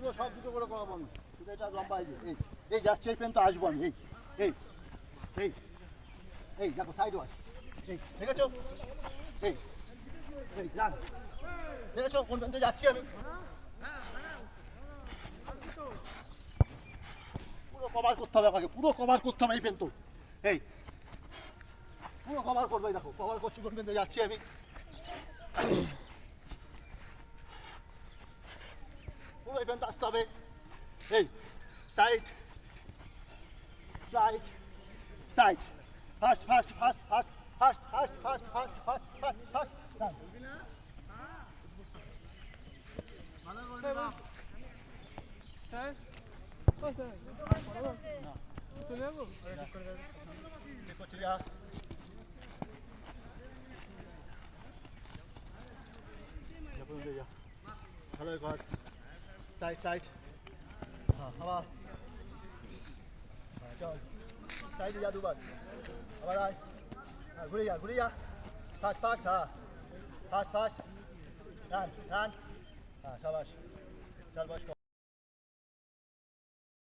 পুরো সব দুটো করে করাবো আমি শুধু এটা লম্বা এই যে এই যাচ্ছে এই পেনটা আসবো আমি এই এই এই এই দেখো সাইড ওয়াশ এই দেখেছো এই এই যান দেখেছো কোন পেনতে যাচ্ছি আমি পুরো কভার করতে হবে আমাকে পুরো কভার করতে হবে এই পেন তো এই পুরো কভার করবে দেখো কভার করছি কোন পেনতে যাচ্ছি আমি পুরো এই পেনটা আসতে হবে এই side side side fast fast fast fast fast fast fast fast fast fast fast ভালো কর সাইড সাইড হ্যাঁ আবার চল সাইডে যা দুবার আবার আয় ঘুরে যা ফাস্ট ফাস্ট হ্যাঁ ফাস্ট ফাস্ট রান রান হ্যাঁ সাবাস চল বস